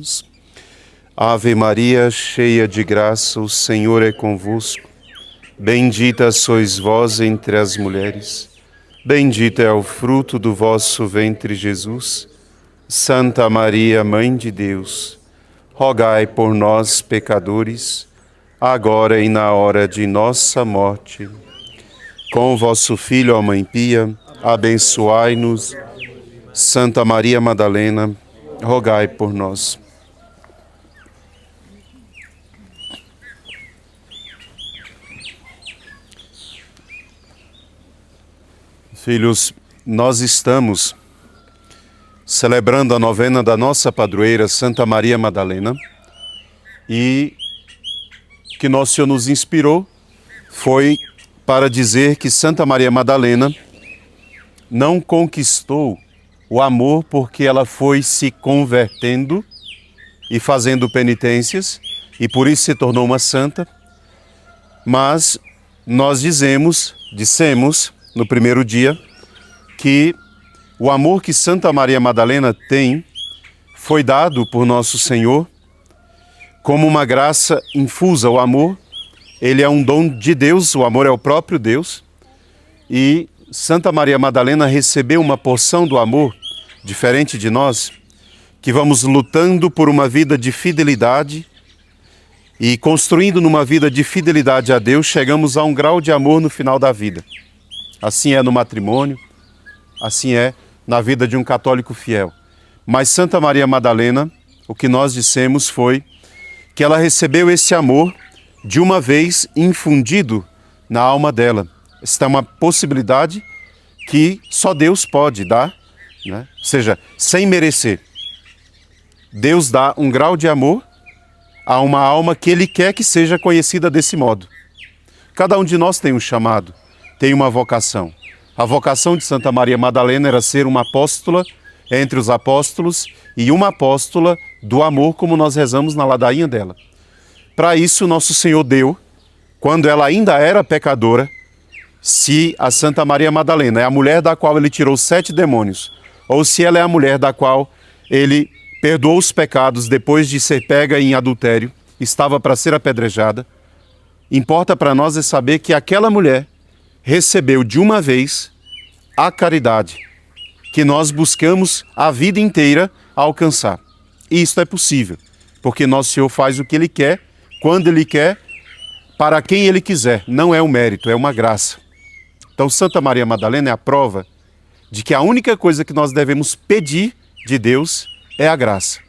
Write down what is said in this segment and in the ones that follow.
Jesus. Ave Maria, cheia de graça, o Senhor é convosco. Bendita sois vós entre as mulheres. Bendito é o fruto do vosso ventre, Jesus. Santa Maria, Mãe de Deus, rogai por nós, pecadores, agora e na hora de nossa morte. Com vosso Filho, ó Mãe Pia, abençoai-nos. Santa Maria Madalena, rogai por nós. Filhos, nós estamos celebrando a novena da nossa padroeira Santa Maria Madalena, e que Nosso Senhor nos inspirou foi para dizer que Santa Maria Madalena não conquistou o amor porque ela foi se convertendo e fazendo penitências e por isso se tornou uma santa, mas nós dissemos no primeiro dia que o amor que Santa Maria Madalena tem foi dado por Nosso Senhor como uma graça infusa. O amor, ele é um dom de Deus, o amor é o próprio Deus, e Santa Maria Madalena recebeu uma porção do amor, diferente de nós, que vamos lutando por uma vida de fidelidade e construindo numa vida de fidelidade a Deus, chegamos a um grau de amor no final da vida. Assim é no matrimônio, assim é na vida de um católico fiel. Mas Santa Maria Madalena, o que nós dissemos foi que ela recebeu esse amor de uma vez infundido na alma dela. Esta é uma possibilidade que só Deus pode dar, né? Ou seja, sem merecer. Deus dá um grau de amor a uma alma que Ele quer que seja conhecida desse modo. Cada um de nós tem um chamado, tem uma vocação. A vocação de Santa Maria Madalena era ser uma apóstola entre os apóstolos e uma apóstola do amor, como nós rezamos na ladainha dela. Para isso, Nosso Senhor deu, quando ela ainda era pecadora, se a Santa Maria Madalena é a mulher da qual Ele tirou 7 demônios, ou se ela é a mulher da qual Ele perdoou os pecados depois de ser pega em adultério, estava para ser apedrejada, importa para nós é saber que aquela mulher recebeu de uma vez a caridade que nós buscamos a vida inteira alcançar. E isso é possível, porque Nosso Senhor faz o que Ele quer, quando Ele quer, para quem Ele quiser. Não é um mérito, é uma graça. Então Santa Maria Madalena é a prova de que a única coisa que nós devemos pedir de Deus é a graça.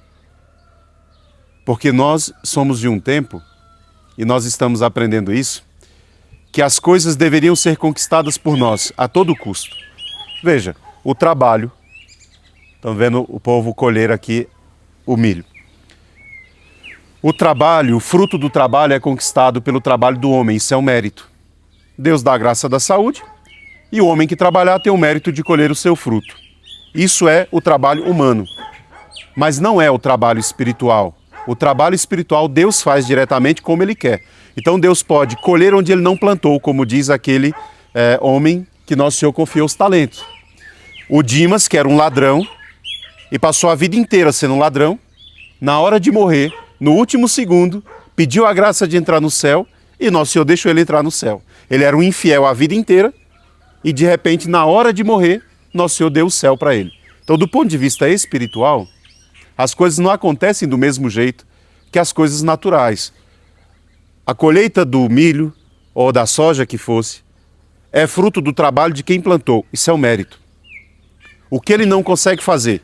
Porque nós somos de um tempo, e nós estamos aprendendo isso, que as coisas deveriam ser conquistadas por nós, a todo custo. Veja, o trabalho, estão vendo o povo colher aqui o milho. O trabalho, o fruto do trabalho é conquistado pelo trabalho do homem, isso é um mérito. Deus dá a graça da saúde e o homem que trabalhar tem o mérito de colher o seu fruto. Isso é o trabalho humano, mas não é o trabalho espiritual. O trabalho espiritual Deus faz diretamente como Ele quer. Então Deus pode colher onde Ele não plantou, como diz aquele homem que Nosso Senhor confiou os talentos. O Dimas, que era um ladrão, e passou a vida inteira sendo um ladrão, na hora de morrer, no último segundo, pediu a graça de entrar no céu, e Nosso Senhor deixou ele entrar no céu. Ele era um infiel a vida inteira, e de repente, na hora de morrer, Nosso Senhor deu o céu para ele. Então, do ponto de vista espiritual, as coisas não acontecem do mesmo jeito que as coisas naturais. A colheita do milho, ou da soja que fosse, é fruto do trabalho de quem plantou. Isso é um mérito. O que ele não consegue fazer?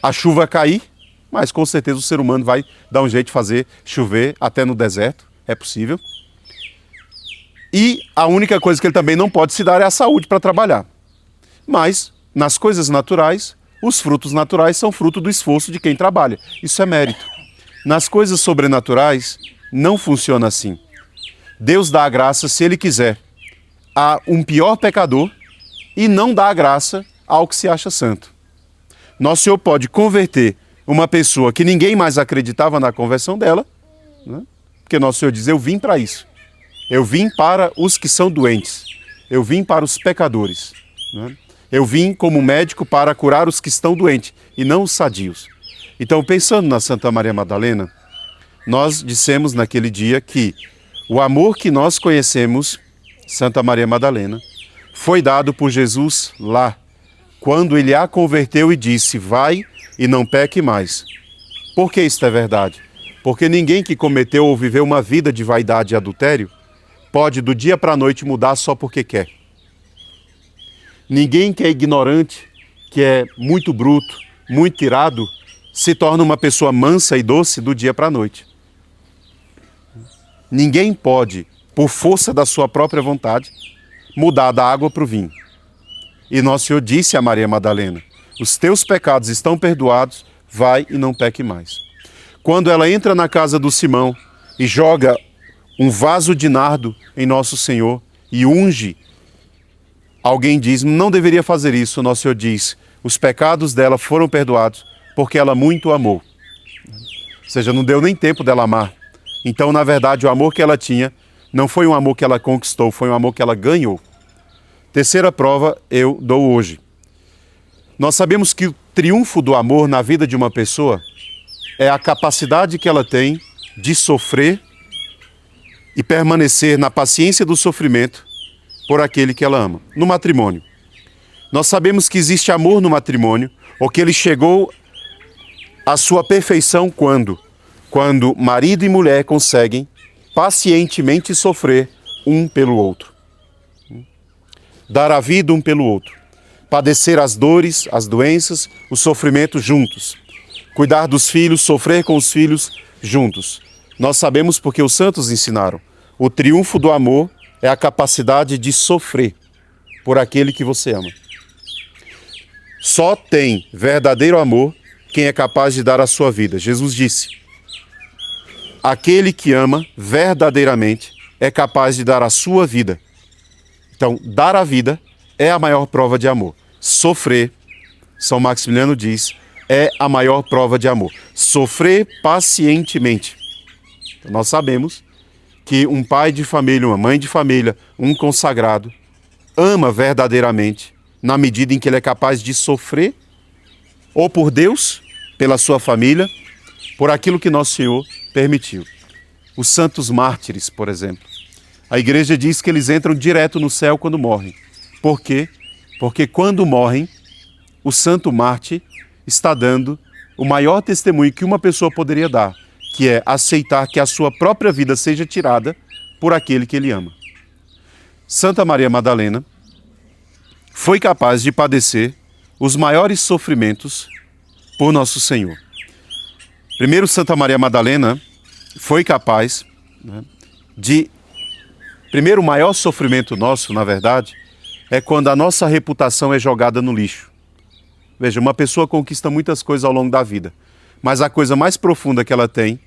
A chuva cair, mas com certeza o ser humano vai dar um jeito de fazer chover até no deserto, é possível. E a única coisa que ele também não pode se dar é a saúde para trabalhar. Mas, nas coisas naturais, os frutos naturais são fruto do esforço de quem trabalha. Isso é mérito. Nas coisas sobrenaturais, não funciona assim. Deus dá a graça, se Ele quiser, a um pior pecador e não dá a graça ao que se acha santo. Nosso Senhor pode converter uma pessoa que ninguém mais acreditava na conversão dela, né? Porque Nosso Senhor diz, eu vim para isso. Eu vim para os que são doentes. Eu vim para os pecadores, né? Eu vim como médico para curar os que estão doentes e não os sadios. Então, pensando na Santa Maria Madalena, nós dissemos naquele dia que o amor que nós conhecemos, Santa Maria Madalena, foi dado por Jesus lá, quando ele a converteu e disse: vai e não peque mais. Por que isto é verdade? Porque ninguém que cometeu ou viveu uma vida de vaidade e adultério pode do dia para a noite mudar só porque quer. Ninguém que é ignorante, que é muito bruto, muito irado, se torna uma pessoa mansa e doce do dia para a noite. Ninguém pode, por força da sua própria vontade, mudar da água para o vinho. E Nosso Senhor disse a Maria Madalena: os teus pecados estão perdoados, vai e não peque mais. Quando ela entra na casa do Simão e joga um vaso de nardo em Nosso Senhor e unge, alguém diz: não deveria fazer isso. Nosso Senhor diz: os pecados dela foram perdoados porque ela muito amou. Ou seja, não deu nem tempo dela amar. Então, na verdade, o amor que ela tinha não foi um amor que ela conquistou, foi um amor que ela ganhou. Terceira prova eu dou hoje. Nós sabemos que o triunfo do amor na vida de uma pessoa é a capacidade que ela tem de sofrer e permanecer na paciência do sofrimento por aquele que ela ama. No matrimônio, nós sabemos que existe amor no matrimônio, ou que ele chegou à sua perfeição quando marido e mulher conseguem pacientemente sofrer um pelo outro. Dar a vida um pelo outro. Padecer as dores, as doenças, os sofrimentos juntos. Cuidar dos filhos, sofrer com os filhos juntos. Nós sabemos porque os santos ensinaram. O triunfo do amor é a capacidade de sofrer por aquele que você ama. Só tem verdadeiro amor quem é capaz de dar a sua vida. Jesus disse: aquele que ama verdadeiramente é capaz de dar a sua vida. Então, dar a vida é a maior prova de amor. Sofrer, São Maximiliano diz, é a maior prova de amor. Sofrer pacientemente. Então, nós sabemos que um pai de família, uma mãe de família, um consagrado, ama verdadeiramente na medida em que ele é capaz de sofrer, ou por Deus, pela sua família, por aquilo que Nosso Senhor permitiu. Os santos mártires, por exemplo. A igreja diz que eles entram direto no céu quando morrem. Por quê? Porque quando morrem, o santo mártir está dando o maior testemunho que uma pessoa poderia dar, que é aceitar que a sua própria vida seja tirada por aquele que ele ama. Santa Maria Madalena foi capaz de padecer os maiores sofrimentos por Nosso Senhor. Primeiro, Santa Maria Madalena foi capaz, de... Primeiro, o maior sofrimento nosso, na verdade, é quando a nossa reputação é jogada no lixo. Veja, uma pessoa conquista muitas coisas ao longo da vida, mas a coisa mais profunda que ela tem,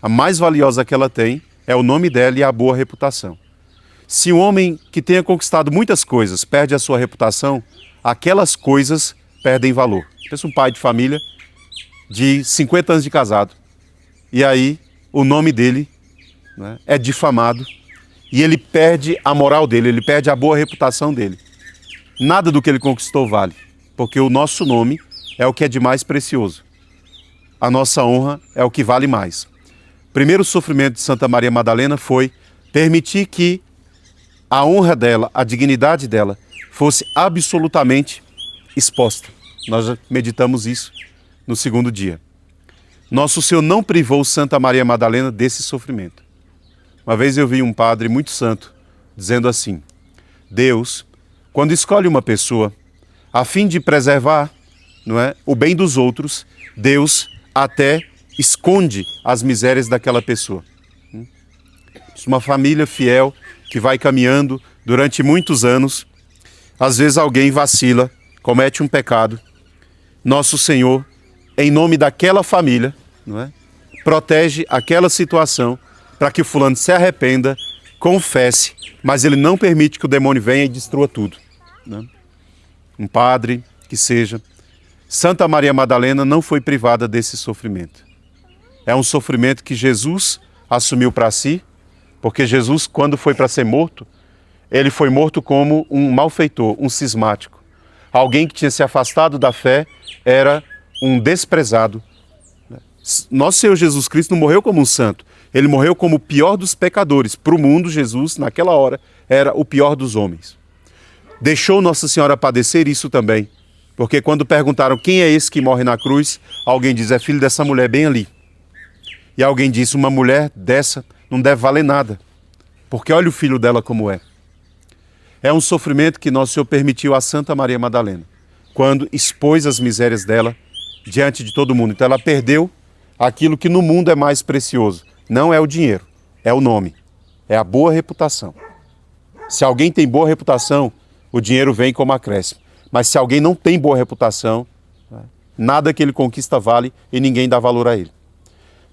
a mais valiosa que ela tem, é o nome dela e a boa reputação. Se um homem que tenha conquistado muitas coisas perde a sua reputação, aquelas coisas perdem valor. Pensa um pai de família de 50 anos de casado, e aí o nome dele, né, é difamado, e ele perde a moral dele, ele perde a boa reputação dele. Nada do que ele conquistou vale, porque o nosso nome é o que é de mais precioso. A nossa honra é o que vale mais. O primeiro sofrimento de Santa Maria Madalena foi permitir que a honra dela, a dignidade dela, fosse absolutamente exposta. Nós já meditamos isso no segundo dia. Nosso Senhor não privou Santa Maria Madalena desse sofrimento. Uma vez eu vi um padre muito santo dizendo assim: Deus, quando escolhe uma pessoa a fim de preservar, não é, o bem dos outros, Deus até esconde as misérias daquela pessoa. Uma família fiel que vai caminhando durante muitos anos, às vezes alguém vacila, comete um pecado. Nosso Senhor, em nome daquela família, não é, protege aquela situação para que o fulano se arrependa, confesse, mas ele não permite que o demônio venha e destrua tudo. Né? Um padre, que seja. Santa Maria Madalena não foi privada desse sofrimento. É um sofrimento que Jesus assumiu para si, porque Jesus, quando foi para ser morto, ele foi morto como um malfeitor, um cismático. Alguém que tinha se afastado da fé, era um desprezado, Nosso Senhor Jesus Cristo não morreu como um santo. Ele morreu como o pior dos pecadores. Para o mundo, Jesus, naquela hora, era o pior dos homens. Deixou Nossa Senhora padecer isso também. Porque quando perguntaram quem é esse que morre na cruz, alguém diz, é filho dessa mulher bem ali. E alguém disse, uma mulher dessa não deve valer nada. Porque olha o filho dela como é. É um sofrimento que Nosso Senhor permitiu a Santa Maria Madalena, quando expôs as misérias dela diante de todo mundo. Então ela perdeu aquilo que no mundo é mais precioso. Não é o dinheiro, é o nome, é a boa reputação. Se alguém tem boa reputação, o dinheiro vem como acréscimo. Mas se alguém não tem boa reputação, nada que ele conquista vale e ninguém dá valor a ele.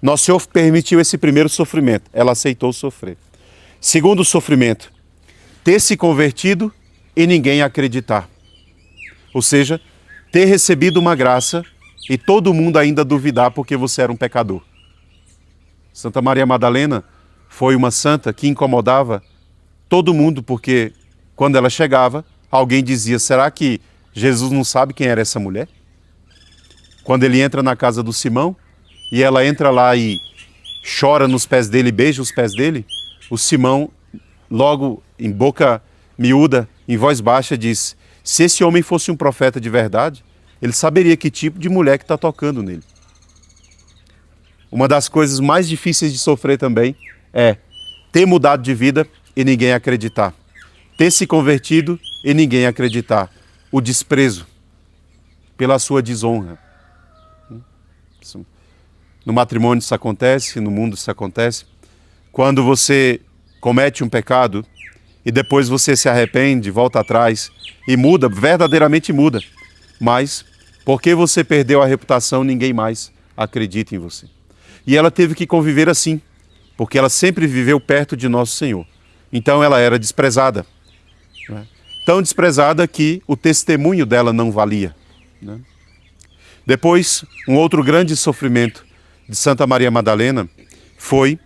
Nosso Senhor permitiu esse primeiro sofrimento, ela aceitou sofrer. Segundo sofrimento, ter se convertido e ninguém acreditar. Ou seja, ter recebido uma graça e todo mundo ainda duvidar porque você era um pecador. Santa Maria Madalena foi uma santa que incomodava todo mundo porque quando ela chegava, alguém dizia, será que Jesus não sabe quem era essa mulher? Quando ele entra na casa do Simão e ela entra lá e chora nos pés dele, beija os pés dele, o Simão, logo em boca miúda, em voz baixa, diz, se esse homem fosse um profeta de verdade, ele saberia que tipo de mulher que está tocando nele. Uma das coisas mais difíceis de sofrer também é ter mudado de vida e ninguém acreditar. Ter se convertido e ninguém acreditar. O desprezo pela sua desonra. No matrimônio isso acontece, no mundo isso acontece. Quando você comete um pecado e depois você se arrepende, volta atrás e muda, verdadeiramente muda. Mas porque você perdeu a reputação, ninguém mais acredita em você. E ela teve que conviver assim, porque ela sempre viveu perto de Nosso Senhor. Então ela era desprezada. Né? Tão desprezada que o testemunho dela não valia. Né? Depois, um outro grande sofrimento de Santa Maria Madalena foi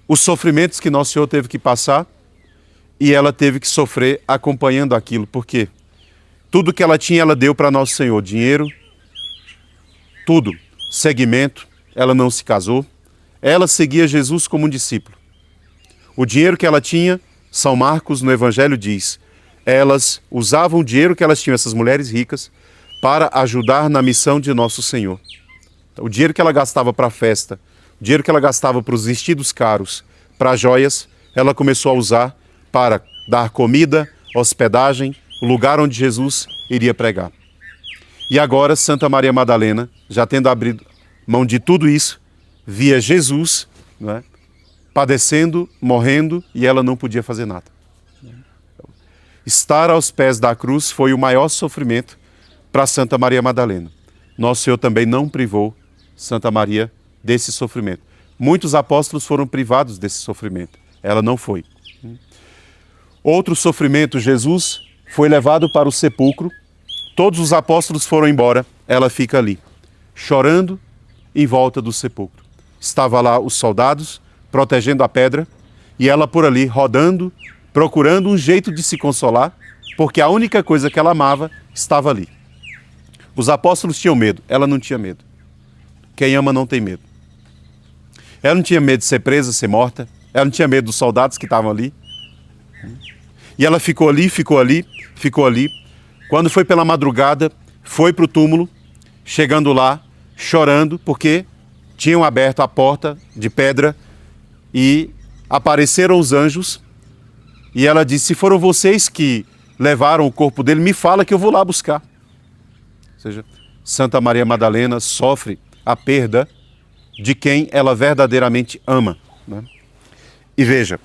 os sofrimentos que Nosso Senhor teve que passar e ela teve que sofrer acompanhando aquilo. Por quê? Tudo que ela tinha, ela deu para Nosso Senhor. Dinheiro, tudo. Seguimento, ela não se casou. Ela seguia Jesus como um discípulo. O dinheiro que ela tinha, São Marcos no Evangelho diz, elas usavam o dinheiro que elas tinham, essas mulheres ricas, para ajudar na missão de Nosso Senhor. O dinheiro que ela gastava para a festa, o dinheiro que ela gastava para os vestidos caros, para joias, ela começou a usar para dar comida, hospedagem, o lugar onde Jesus iria pregar. E agora, Santa Maria Madalena, já tendo abrido mão de tudo isso, via Jesus, né, padecendo, morrendo, e ela não podia fazer nada. Estar aos pés da cruz foi o maior sofrimento para Santa Maria Madalena. Nosso Senhor também não privou Santa Maria desse sofrimento. Muitos apóstolos foram privados desse sofrimento. Ela não foi. Outro sofrimento, Jesus foi levado para o sepulcro. Todos os apóstolos foram embora. Ela fica ali, chorando em volta do sepulcro. Estava lá os soldados protegendo a pedra e ela por ali rodando, procurando um jeito de se consolar, porque a única coisa que ela amava estava ali. Os apóstolos tinham medo, ela não tinha medo. Quem ama não tem medo. Ela não tinha medo de ser presa, ser morta. Ela não tinha medo dos soldados que estavam ali. E ela ficou ali, ficou ali, ficou ali. Quando foi pela madrugada, foi para o túmulo, chegando lá, chorando, porque tinham aberto a porta de pedra e apareceram os anjos. E ela disse, se foram vocês que levaram o corpo dele, me fala que eu vou lá buscar. Ou seja, Santa Maria Madalena sofre a perda de quem ela verdadeiramente ama. Né? E veja,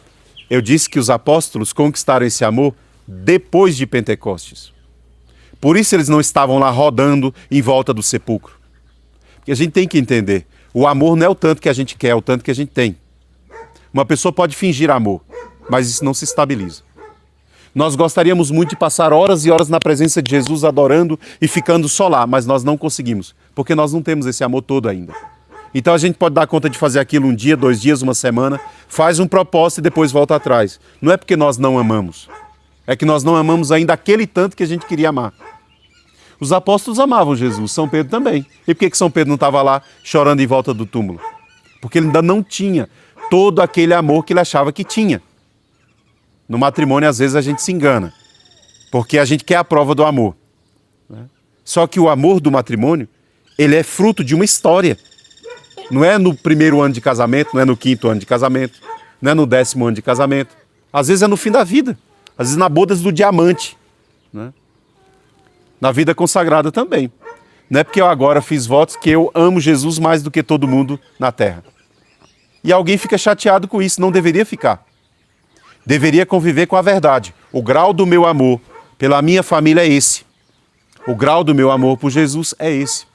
eu disse que os apóstolos conquistaram esse amor depois de Pentecostes. Por isso eles não estavam lá rodando em volta do sepulcro. Porque a gente tem que entender, o amor não é o tanto que a gente quer, é o tanto que a gente tem. Uma pessoa pode fingir amor, mas isso não se estabiliza. Nós gostaríamos muito de passar horas e horas na presença de Jesus, adorando e ficando só lá, mas nós não conseguimos, porque nós não temos esse amor todo ainda. Então a gente pode dar conta de fazer aquilo um dia, 2 dias, uma semana, faz um propósito e depois volta atrás. Não é porque nós não amamos, é que nós não amamos ainda aquele tanto que a gente queria amar. Os apóstolos amavam Jesus, São Pedro também. E por que São Pedro não estava lá chorando em volta do túmulo? Porque ele ainda não tinha todo aquele amor que ele achava que tinha. No matrimônio, às vezes, a gente se engana, porque a gente quer a prova do amor. Só que o amor do matrimônio, ele é fruto de uma história. Não é no primeiro ano de casamento, não é no quinto ano de casamento, não é no 10º ano de casamento. Às vezes é no fim da vida, às vezes na bodas do diamante, né? Na vida consagrada também. Não é porque eu agora fiz votos que eu amo Jesus mais do que todo mundo na terra. E alguém fica chateado com isso, não deveria ficar. Deveria conviver com a verdade. O grau do meu amor pela minha família é esse. O grau do meu amor por Jesus é esse.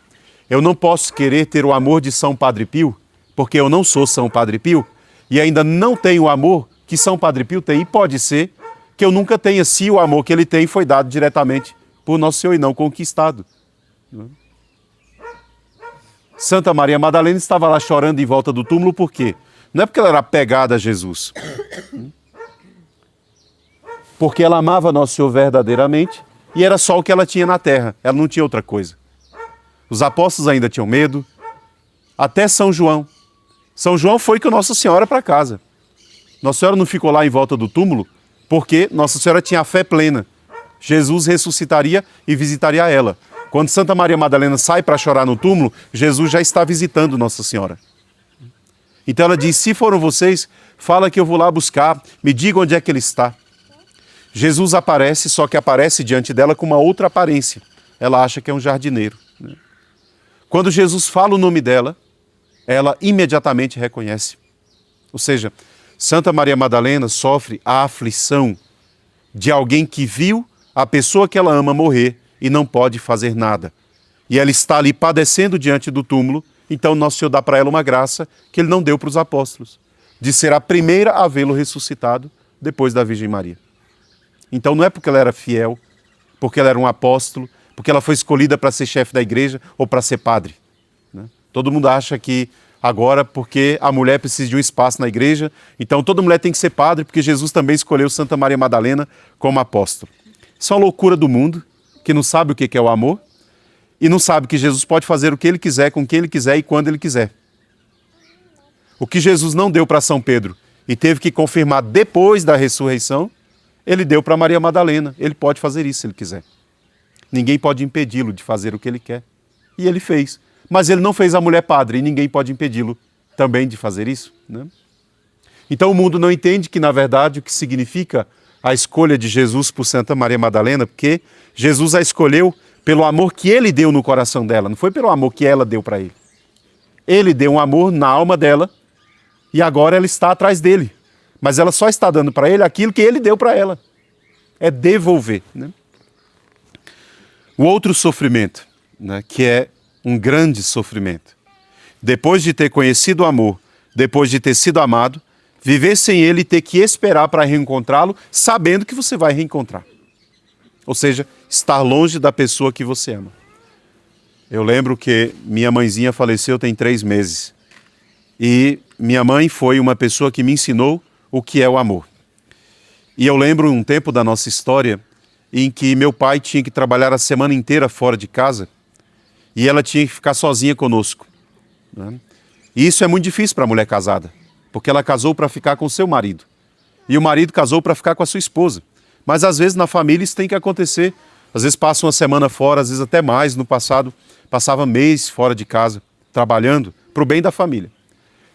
Eu não posso querer ter o amor de São Padre Pio, porque eu não sou São Padre Pio, e ainda não tenho o amor que São Padre Pio tem. E pode ser que eu nunca tenha, se o amor que ele tem foi dado diretamente por Nosso Senhor e não conquistado. Santa Maria Madalena estava lá chorando em volta do túmulo, por quê? Não é porque ela era apegada a Jesus. Porque ela amava Nosso Senhor verdadeiramente e era só o que ela tinha na terra, ela não tinha outra coisa. Os apóstolos ainda tinham medo, até São João. São João foi com Nossa Senhora para casa. Nossa Senhora não ficou lá em volta do túmulo porque Nossa Senhora tinha a fé plena. Jesus ressuscitaria e visitaria ela. Quando Santa Maria Madalena sai para chorar no túmulo, Jesus já está visitando Nossa Senhora. Então ela diz, se foram vocês, fala que eu vou lá buscar, me diga onde é que ele está. Jesus aparece, só que aparece diante dela com uma outra aparência. Ela acha que é um jardineiro. Quando Jesus fala o nome dela, ela imediatamente reconhece. Ou seja, Santa Maria Madalena sofre a aflição de alguém que viu a pessoa que ela ama morrer e não pode fazer nada. E ela está ali padecendo diante do túmulo, então Nosso Senhor dá para ela uma graça que ele não deu para os apóstolos, de ser a primeira a vê-lo ressuscitado depois da Virgem Maria. Então não é porque ela era fiel, porque ela era um apóstolo, porque ela foi escolhida para ser chefe da igreja ou para ser padre. Né? Todo mundo acha que agora, porque a mulher precisa de um espaço na igreja, então toda mulher tem que ser padre, porque Jesus também escolheu Santa Maria Madalena como apóstolo. Isso é uma loucura do mundo, que não sabe o que é o amor, e não sabe que Jesus pode fazer o que ele quiser, com quem ele quiser e quando ele quiser. O que Jesus não deu para São Pedro e teve que confirmar depois da ressurreição, ele deu para Maria Madalena. Ele pode fazer isso se ele quiser. Ninguém pode impedi-lo de fazer o que ele quer. E ele fez. Mas ele não fez a mulher padre e ninguém pode impedi-lo também de fazer isso. Né? Então o mundo não entende que, na verdade, o que significa a escolha de Jesus por Santa Maria Madalena, porque Jesus a escolheu pelo amor que ele deu no coração dela, não foi pelo amor que ela deu para ele. Ele deu um amor na alma dela e agora ela está atrás dele. Mas ela só está dando para ele aquilo que ele deu para ela. É devolver. Né? O outro sofrimento, né, que é um grande sofrimento. Depois de ter conhecido o amor, depois de ter sido amado, viver sem ele e ter que esperar para reencontrá-lo, sabendo que você vai reencontrar. Ou seja, estar longe da pessoa que você ama. Eu lembro que minha mãezinha faleceu tem 3 meses. E minha mãe foi uma pessoa que me ensinou o que é o amor. E eu lembro um tempo da nossa história em que meu pai tinha que trabalhar a semana inteira fora de casa e ela tinha que ficar sozinha conosco. Né? E isso é muito difícil para a mulher casada, porque ela casou para ficar com seu marido. E o marido casou para ficar com a sua esposa. Mas às vezes na família isso tem que acontecer. Às vezes passa uma semana fora, às vezes até mais. No passado passava mês fora de casa, trabalhando para o bem da família.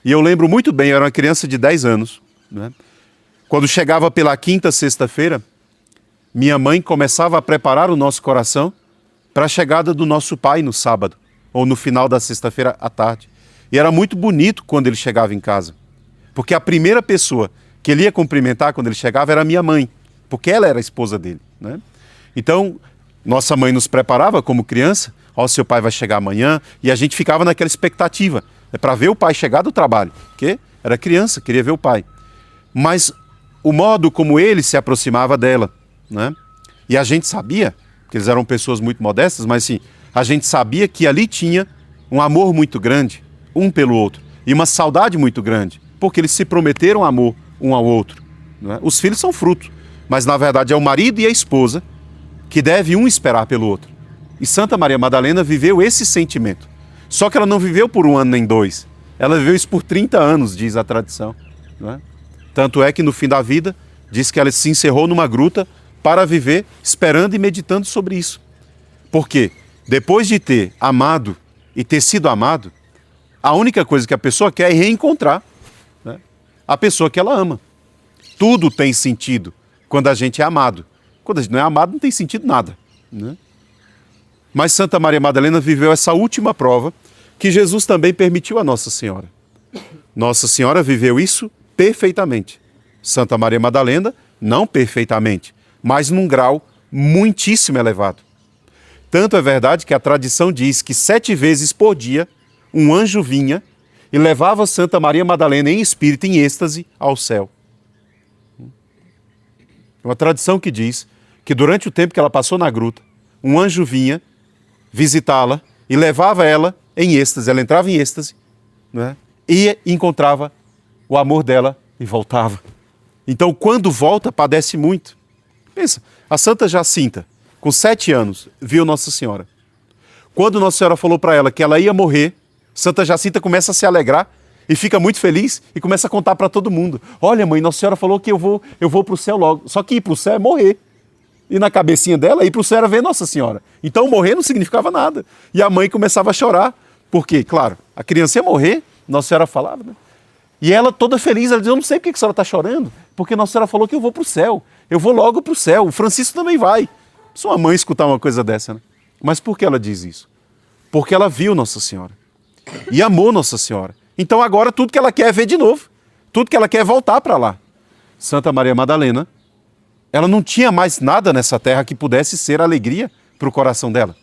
E eu lembro muito bem, eu era uma criança de 10 anos, né? Quando chegava pela quinta, sexta-feira, minha mãe começava a preparar o nosso coração para a chegada do nosso pai no sábado, ou no final da sexta-feira à tarde. E era muito bonito quando ele chegava em casa, porque a primeira pessoa que ele ia cumprimentar quando ele chegava era minha mãe, porque ela era a esposa dele. Né? Então, nossa mãe nos preparava como criança, ó, seu pai vai chegar amanhã, e a gente ficava naquela expectativa, para ver o pai chegar do trabalho, porque era criança, queria ver o pai. Mas o modo como ele se aproximava dela, né? E a gente sabia, que eles eram pessoas muito modestas, mas sim, a gente sabia que ali tinha um amor muito grande, um pelo outro, e uma saudade muito grande, porque eles se prometeram amor um ao outro. Né? Os filhos são fruto, mas na verdade é o marido e a esposa que deve um esperar pelo outro. E Santa Maria Madalena viveu esse sentimento. Só que ela não viveu por 1 ano nem 2. Ela viveu isso por 30 anos, diz a tradição. Não é? Tanto é que no fim da vida, diz que ela se encerrou numa gruta para viver esperando e meditando sobre isso. Porque depois de ter amado e ter sido amado, a única coisa que a pessoa quer é reencontrar, né, a pessoa que ela ama. Tudo tem sentido quando a gente é amado. Quando a gente não é amado, não tem sentido nada. Né? Mas Santa Maria Madalena viveu essa última prova que Jesus também permitiu a Nossa Senhora. Nossa Senhora viveu isso perfeitamente. Santa Maria Madalena, não perfeitamente, mas num grau muitíssimo elevado. Tanto é verdade que a tradição diz que 7 vezes por dia um anjo vinha e levava Santa Maria Madalena em espírito, em êxtase, ao céu. Uma tradição que diz que durante o tempo que ela passou na gruta, um anjo vinha visitá-la e levava ela em êxtase. Ela entrava em êxtase, né? E encontrava o amor dela e voltava. Então, quando volta, padece muito. Pensa, a Santa Jacinta, com 7 anos, viu Nossa Senhora. Quando Nossa Senhora falou para ela que ela ia morrer, Santa Jacinta começa a se alegrar e fica muito feliz e começa a contar para todo mundo. Olha, mãe, Nossa Senhora falou que eu vou para o céu logo. Só que ir para o céu é morrer. E na cabecinha dela, ir para o céu era ver Nossa Senhora. Então morrer não significava nada. E a mãe começava a chorar. Porque, claro, a criança ia morrer, Nossa Senhora falava, né? E ela toda feliz, ela dizia, eu não sei por que a senhora está chorando, porque Nossa Senhora falou que eu vou para o céu. Eu vou logo para o céu. O Francisco também vai. Se uma mãe escutar uma coisa dessa, né? Mas por que ela diz isso? Porque ela viu Nossa Senhora. E amou Nossa Senhora. Então agora tudo que ela quer é ver de novo. Tudo que ela quer é voltar para lá. Santa Maria Madalena, ela não tinha mais nada nessa terra que pudesse ser alegria para o coração dela.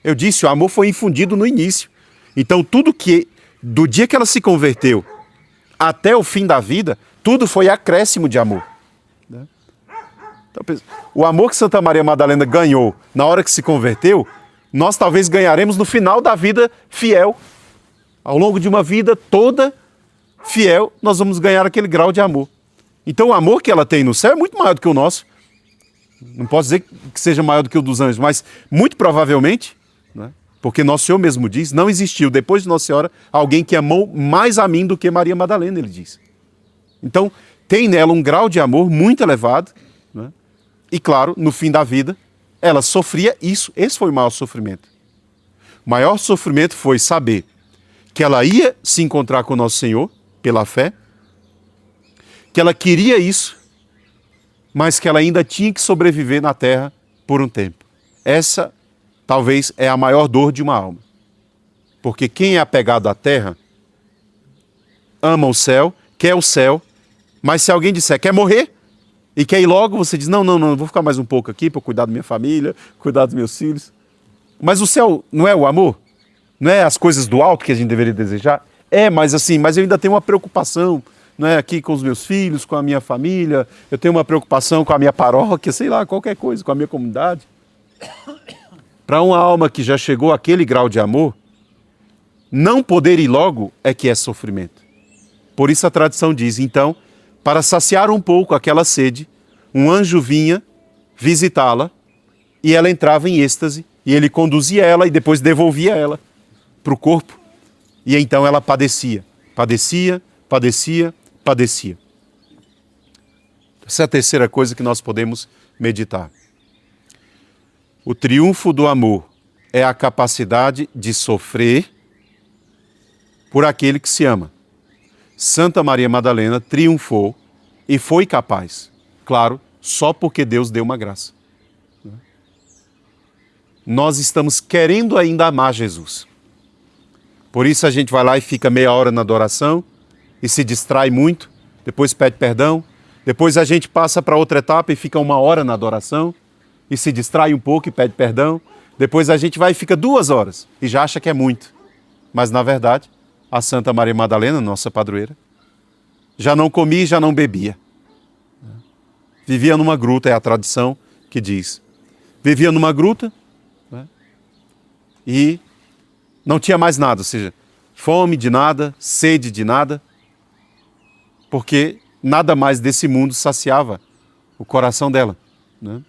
Eu disse, o amor foi infundido no início. Então tudo que, do dia que ela se converteu até o fim da vida, tudo foi acréscimo de amor. Então, o amor que Santa Maria Madalena ganhou na hora que se converteu, nós talvez ganharemos no final da vida fiel. Ao longo de uma vida toda fiel, nós vamos ganhar aquele grau de amor. Então o amor que ela tem no céu é muito maior do que o nosso. Não posso dizer que seja maior do que o dos anjos, mas muito provavelmente, né? Porque Nosso Senhor mesmo diz, não existiu depois de Nossa Senhora alguém que amou mais a mim do que Maria Madalena, ele diz. Então tem nela um grau de amor muito elevado, né? E claro, no fim da vida, ela sofria isso. Esse foi o maior sofrimento. O maior sofrimento foi saber que ela ia se encontrar com Nosso Senhor pela fé, que ela queria isso, mas que ela ainda tinha que sobreviver na terra por um tempo. Essa, talvez, é a maior dor de uma alma. Porque quem é apegado à terra ama o céu, mas se alguém disser quer morrer e quer ir logo, você diz, não, vou ficar mais um pouco aqui para cuidar da minha família, cuidar dos meus filhos. Mas o céu não é o amor? Não é as coisas do alto que a gente deveria desejar? É, mas eu ainda tenho uma preocupação, não é, aqui com os meus filhos, com a minha família, eu tenho uma preocupação com a minha paróquia, sei lá, qualquer coisa, com a minha comunidade. Para uma alma que já chegou àquele grau de amor, não poder ir logo é que é sofrimento. Por isso a tradição diz, então, para saciar um pouco aquela sede, um anjo vinha visitá-la e ela entrava em êxtase e ele conduzia ela e depois devolvia ela para o corpo. E então ela padecia. Essa é a terceira coisa que nós podemos meditar. O triunfo do amor é a capacidade de sofrer por aquele que se ama. Santa Maria Madalena triunfou e foi capaz, claro, só porque Deus deu uma graça. Nós estamos querendo ainda amar Jesus. Por isso a gente vai lá e fica meia hora na adoração e se distrai muito, depois pede perdão, depois a gente passa para outra etapa e fica 1 hora na adoração e se distrai um pouco e pede perdão, depois a gente vai e fica 2 horas e já acha que é muito. Mas na verdade, a Santa Maria Madalena, nossa padroeira, já não comia e já não bebia. Vivia numa gruta, é a tradição que diz. Vivia numa gruta, né? E não tinha mais nada, ou seja, fome de nada, sede de nada, porque nada mais desse mundo saciava o coração dela. Né?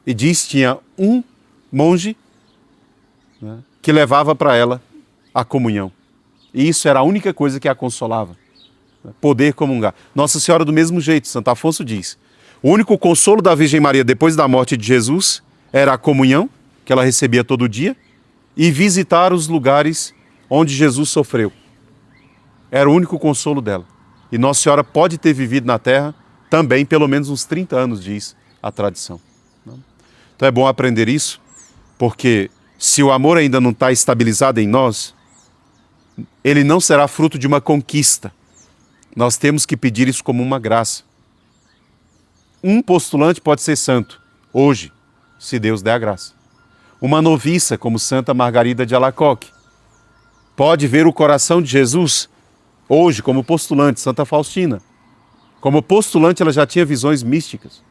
E diz que tinha um monge, né, que levava para ela a comunhão. E isso era a única coisa que a consolava. Poder comungar. Nossa Senhora do mesmo jeito, Santo Afonso diz. O único consolo da Virgem Maria depois da morte de Jesus era a comunhão, que ela recebia todo dia, e visitar os lugares onde Jesus sofreu. Era o único consolo dela. E Nossa Senhora pode ter vivido na Terra também pelo menos uns 30 anos, diz a tradição. Então é bom aprender isso, porque se o amor ainda não está estabilizado em nós, ele não será fruto de uma conquista. Nós temos que pedir isso como uma graça. Um postulante pode ser santo, hoje, se Deus der a graça. Uma noviça, como Santa Margarida de Alacoque, pode ver o coração de Jesus, hoje, como postulante, Santa Faustina. Como postulante, ela já tinha visões místicas.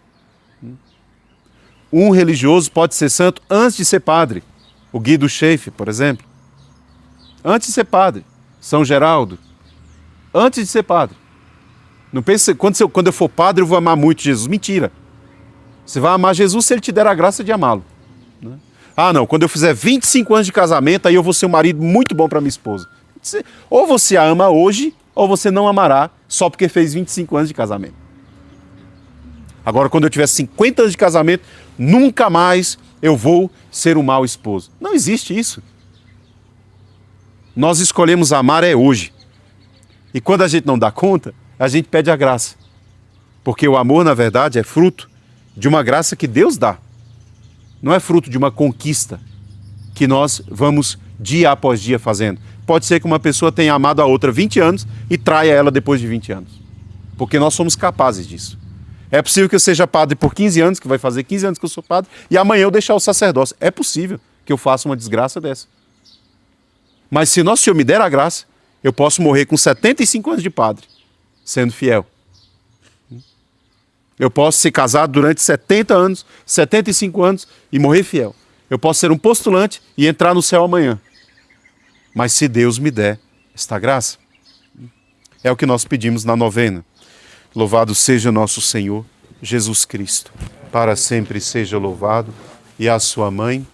Um religioso pode ser santo antes de ser padre. O Guido Schaefer, por exemplo. Antes de ser padre. São Geraldo. Antes de ser padre. Não pense, quando eu for padre eu vou amar muito Jesus. Mentira. Você vai amar Jesus se ele te der a graça de amá-lo. Ah, não, quando eu fizer 25 anos de casamento, aí eu vou ser um marido muito bom para minha esposa. Ou você a ama hoje, ou você não amará só porque fez 25 anos de casamento. Agora, quando eu tiver 50 anos de casamento, nunca mais eu vou ser um mau esposo. Não existe isso. Nós escolhemos amar hoje. E quando a gente não dá conta, a gente pede a graça. Porque o amor, na verdade, é fruto de uma graça que Deus dá. Não é fruto de uma conquista que nós vamos dia após dia fazendo. Pode ser que uma pessoa tenha amado a outra 20 anos e traia ela depois de 20 anos. Porque nós somos capazes disso. É possível que eu seja padre por 15 anos, que vai fazer 15 anos que eu sou padre, e amanhã eu deixar o sacerdócio. É possível que eu faça uma desgraça dessa. Mas se Nosso Senhor me der a graça, eu posso morrer com 75 anos de padre, sendo fiel. Eu posso ser casado durante 70 anos, 75 anos e morrer fiel. Eu posso ser um postulante e entrar no céu amanhã. Mas se Deus me der esta graça, é o que nós pedimos na novena. Louvado seja nosso Senhor Jesus Cristo. Para sempre seja louvado. E a sua mãe,